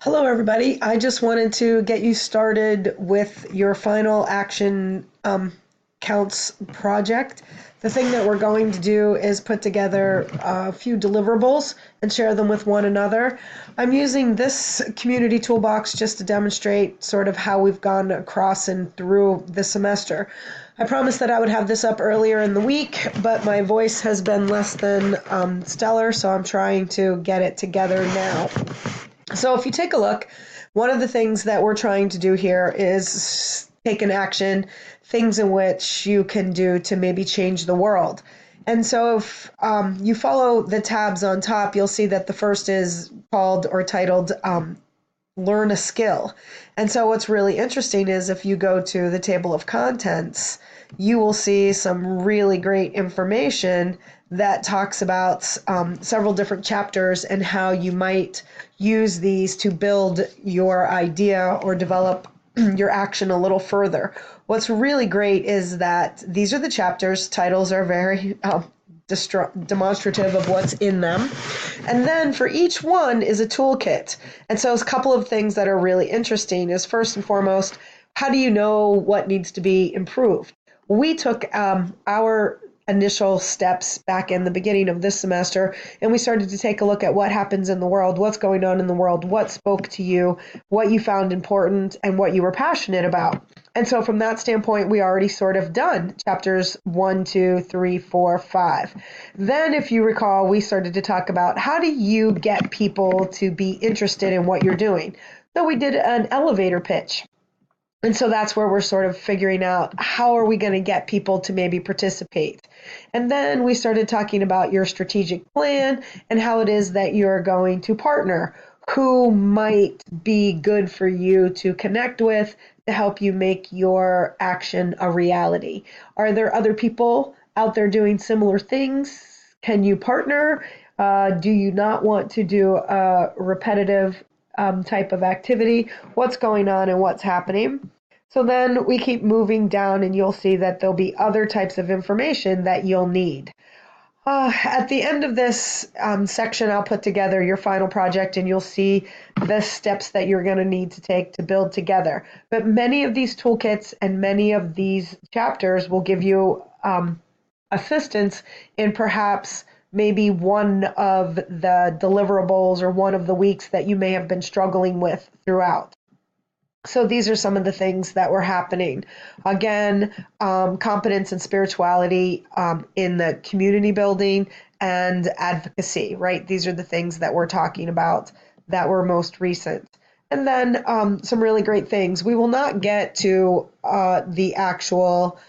Hello, everybody. I just wanted to get you started with your final action counts project. The thing that we're going to do is put together a few deliverables and share them with one another. I'm using this community toolbox just to demonstrate sort of how we've gone across and through the semester. I promised that I would have this up earlier in the week, but my voice has been less than stellar, so I'm trying to get it together now. So if you take a look, one of the things that we're trying to do here is take an action, things in which you can do to maybe change the world. And so if you follow the tabs on top, you'll see that the first is called or titled Learn a Skill. And so what's really interesting is if you go to the table of contents, you will see some really great information that talks about several different chapters and how you might use these to build your idea or develop your action a little further. What's really great is that these are the chapters. Titles are very demonstrative of what's in them. And then for each one is a toolkit. And so a couple of things that are really interesting is first and foremost, how do you know what needs to be improved? We took our initial steps back in the beginning of this semester, and we started to take a look at what happens in the world, what's going on in the world, what spoke to you, what you found important, and what you were passionate about. And so from that standpoint, we already sort of done chapters 1, 2, 3, 4, 5. Then, if you recall, we started to talk about how do you get people to be interested in what you're doing. So we did an elevator pitch. And so that's where we're sort of figuring out how are we going to get people to maybe participate. And then we started talking about your strategic plan and how it is that you're going to partner, who might be good for you to connect with to help you make your action a reality. Are there other people out there doing similar things? Can you partner? Do you not want to do a repetitive type of activity? What's going on and what's happening? So then we keep moving down and you'll see that there'll be other types of information that you'll need. At the end of this section, I'll put together your final project and you'll see the steps that you're going to need to take to build together. But many of these toolkits and many of these chapters will give you assistance in perhaps maybe one of the deliverables or one of the weeks that you may have been struggling with throughout. So these are some of the things that were happening. Again, competence and spirituality in the community building and advocacy, right? These are the things that we're talking about that were most recent. And then some really great things. We will not get to the actual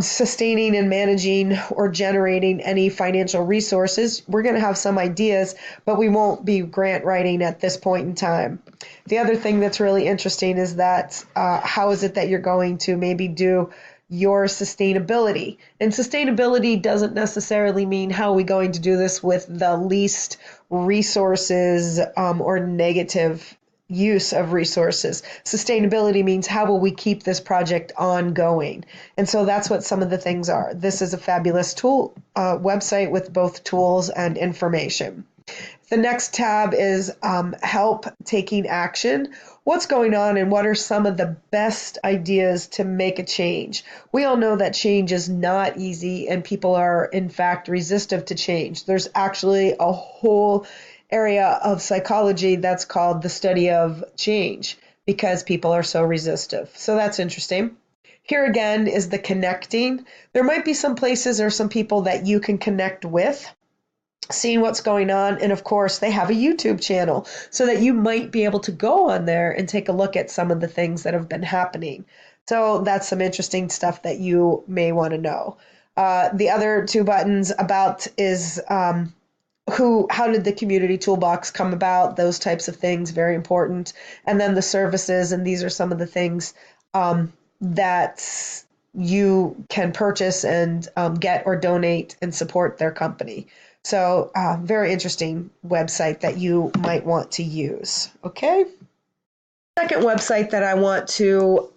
sustaining and managing or generating any financial resources. We're going to have some ideas, but we won't be grant writing at this point in time. The other thing that's really interesting is that how is it that you're going to maybe do your sustainability? And sustainability doesn't necessarily mean how are we going to do this with the least resources or negative use of resources. Sustainability means how will we keep this project ongoing? And so that's what some of the things are. This is a fabulous tool website with both tools and information. The next tab is help taking action. What's going on and what are some of the best ideas to make a change? We all know that change is not easy and people are in fact resistive to change. There's actually a whole area of psychology that's called the study of change because people are so resistive. So that's interesting. Here again is the connecting. There might be some places or some people that you can connect with, seeing what's going on. And of course, they have a YouTube channel so that you might be able to go on there and take a look at some of the things that have been happening. So that's some interesting stuff that you may want to know. The other two buttons about is how did the community toolbox come about? Those types of things, very important. And then the services, and these are some of the things that you can purchase and get or donate and support their company. So very interesting website that you might want to use. Okay. Second website that I want to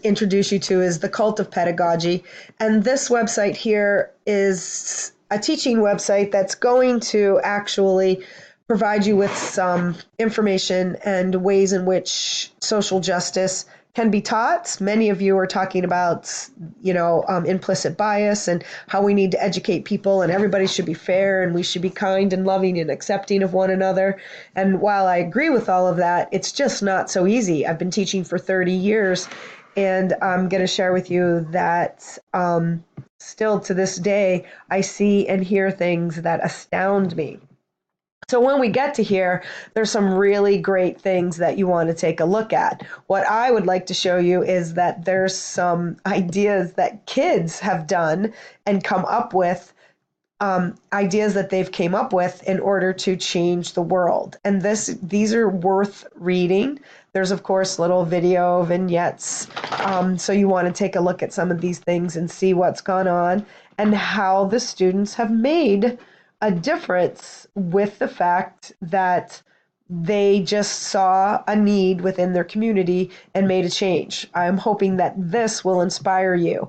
introduce you to is the Cult of Pedagogy. And this website here is a teaching website that's going to actually provide you with some information and ways in which social justice can be taught. Many of you are talking about, implicit bias and how we need to educate people and everybody should be fair and we should be kind and loving and accepting of one another. And while I agree with all of that, it's just not so easy. I've been teaching for 30 years and I'm going to share with you that still to this day, I see and hear things that astound me. So when we get to here, there's some really great things that you want to take a look at. What I would like to show you is that there's some ideas that kids have done and come up with, ideas that they've came up with in order to change the world. And these are worth reading. There's, of course, little video vignettes. So you want to take a look at some of these things and see what's gone on and how the students have made a difference with the fact that they just saw a need within their community and made a change. I'm hoping that this will inspire you.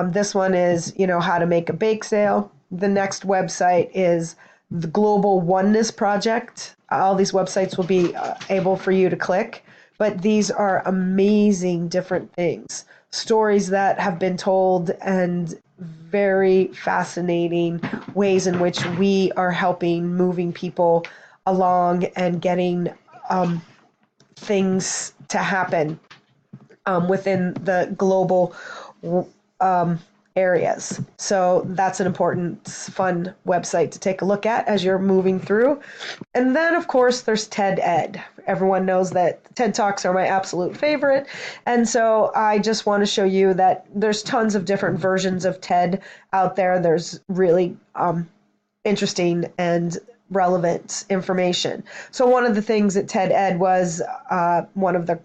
This one is, how to make a bake sale. The next website is the Global Oneness Project. All these websites will be able for you to click, but these are amazing different things, stories that have been told and very fascinating ways in which we are helping moving people along and getting things to happen within the global areas. So that's an important, fun website to take a look at as you're moving through. And then, of course, there's TED Ed. Everyone knows that TED Talks are my absolute favorite. And so I just want to show you that there's tons of different versions of TED out there. There's really interesting and relevant information. So one of the things at TED Ed was one of the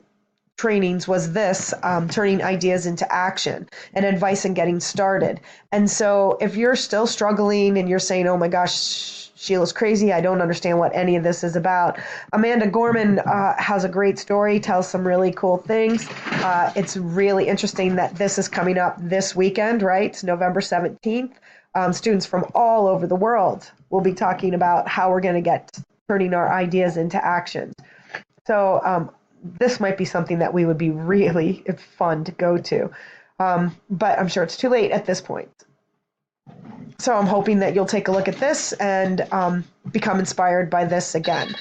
trainings was this, turning ideas into action and advice in getting started. And so if you're still struggling and you're saying, oh my gosh, Sheila's crazy, I don't understand what any of this is about, Amanda Gorman has a great story, tells some really cool things. It's really interesting that this is coming up this weekend, right? It's November 17th. Students from all over the world will be talking about how we're going to get turning our ideas into action. So this might be something that we would be really fun to go to. But I'm sure it's too late at this point. So I'm hoping that you'll take a look at this and become inspired by this again.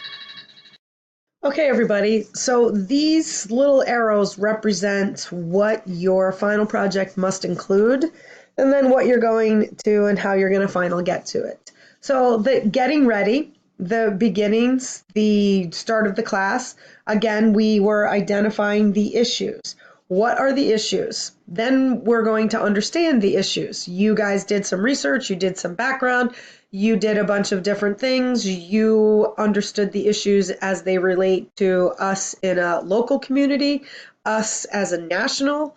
Okay, everybody. So these little arrows represent what your final project must include, and then what you're going to and how you're going to finally get to it. So the getting ready, the beginnings, the start of the class, again, we were identifying the issues. What are the issues? Then we're going to understand the issues. You guys did some research, you did some background, you did a bunch of different things. You understood the issues as they relate to us in a local community, us as a national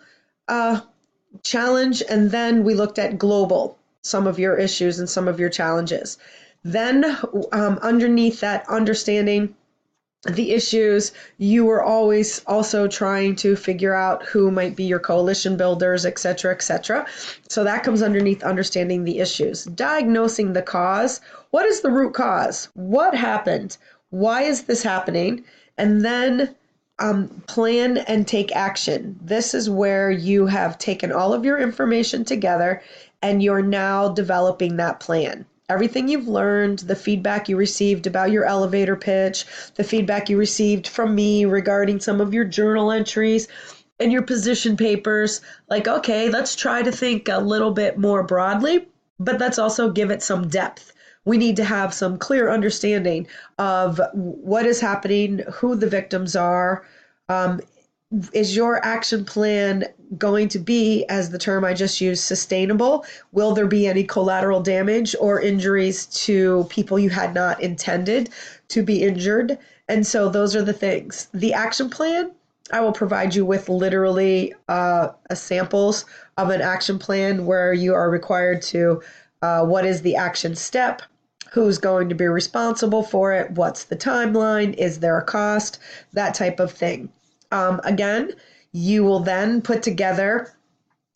challenge, and then we looked at global, some of your issues and some of your challenges. Then underneath that understanding the issues, you were always also trying to figure out who might be your coalition builders, et cetera, et cetera. So that comes underneath understanding the issues. Diagnosing the cause. What is the root cause? What happened? Why is this happening? And then plan and take action. This is where you have taken all of your information together and you're now developing that plan. Everything you've learned, the feedback you received about your elevator pitch, the feedback you received from me regarding some of your journal entries and your position papers, like, okay, let's try to think a little bit more broadly, but let's also give it some depth. We need to have some clear understanding of what is happening, who the victims are. Is your action plan going to be, as the term I just used, sustainable? Will there be any collateral damage or injuries to people you had not intended to be injured? And so those are the things. The action plan, I will provide you with literally samples of an action plan where you are required to, what is the action step? Who's going to be responsible for it? What's the timeline? Is there a cost? That type of thing. Again, you will then put together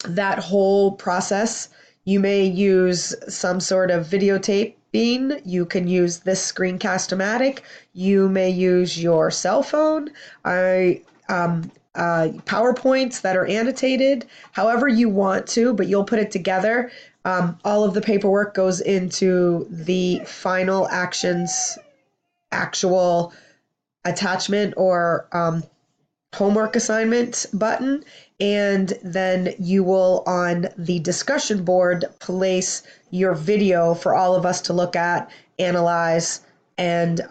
that whole process. You may use some sort of videotape typing, you can use this Screencast-O-Matic. You may use your cell phone. PowerPoints that are annotated, however you want to, but you'll put it together. All of the paperwork goes into the final actions, actual attachment or homework assignment button. And then you will, on the discussion board, place your video for all of us to look at, analyze, and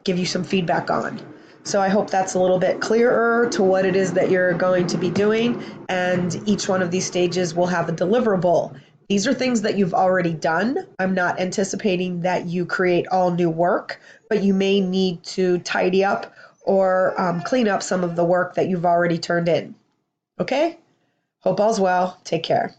give you some feedback on. So I hope that's a little bit clearer to what it is that you're going to be doing. And each one of these stages will have a deliverable. These are things that you've already done. I'm not anticipating that you create all new work, but you may need to tidy up or clean up some of the work that you've already turned in. Okay? Hope all's well. Take care.